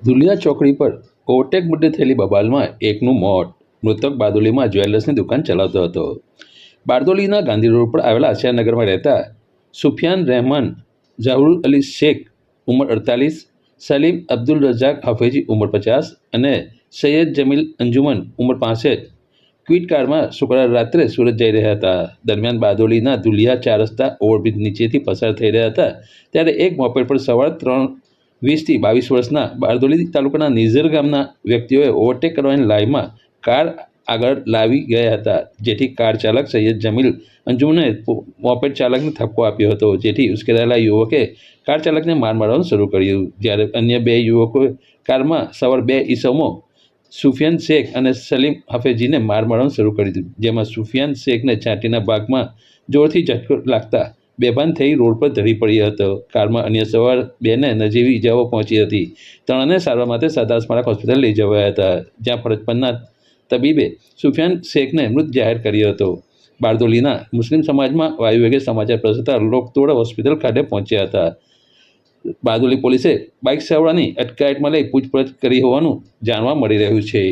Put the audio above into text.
ધુલિયા ચોકડી પર ઓવરટેક મુદ્દે થયેલી બબાલમાં એકનું મોત. મૃતક બારડોલીમાં જ્વેલર્સની દુકાન ચલાવતો હતો. બારડોલીના ગાંધી રોડ પર આવેલા આચાર્યનગરમાં રહેતા સુફિયાન રહેમાન ઝહુર અલી શેખ ઉંમર 48, સલીમ અબ્દુલ રઝાક હાફેજી ઉંમર 50 અને સૈયદ જમીલ અંજુમન ઉંમર 65 ક્વિટ કારમાં શુક્રવારે રાત્રે સુરત જઈ રહ્યા હતા. દરમિયાન બારડોલીના ધુલિયા 4 રસ્તા ઓવરબ્રિજ નીચેથી પસાર થઈ રહ્યા હતા ત્યારે એક મોપેડ પર સવાર 3:20 થી 22 વર્ષના બારડોલી તાલુકાના નિઝર ગામના વ્યક્તિઓએ ઓવરટેક કરવાની લાઈનમાં કાર આગળ લાવી ગયા હતા, જેથી કાર ચાલક સૈયદ જમીલ અંજુમને મોપેડ ચાલકને ધક્કો આપ્યો હતો, જેથી ઉશ્કેરાયેલા યુવકે કાર ચાલકને માર મારવાનું શરૂ કર્યું. જ્યારે અન્ય 2 યુવકોએ કારમાં સવાર 2 ઈસમો સુફિયાન શેખ અને સલીમ હાફેજીને માર મારવાનું શરૂ કરી દીધું, જેમાં સુફિયાન શેખને છાતીના ભાગમાં જોરથી ઝટકો લાગતા બેભાન થઈ રોડ પર ધરી પડ્યો હતો. કારમાં અન્ય સવાર 2ને નજીવી ઇજાઓ પહોંચી હતી. 3ને સારવાર માટે સરદાર સ્મારક હોસ્પિટલ લઈ જવાયા હતા, જ્યાં ફરજ પરના તબીબે સુફિયાન શેખને મૃત જાહેર કર્યો હતો. બારડોલીના મુસ્લિમ સમાજમાં વાયુવેગે સમાચાર પ્રસરતા લોકતોડા હોસ્પિટલ ખાતે પહોંચ્યા હતા. બારડોલી પોલીસે બાઇક સવારોની અટકાયતમાં લઈ પૂછપરછ કરી હોવાનું જાણવા મળી રહ્યું છે.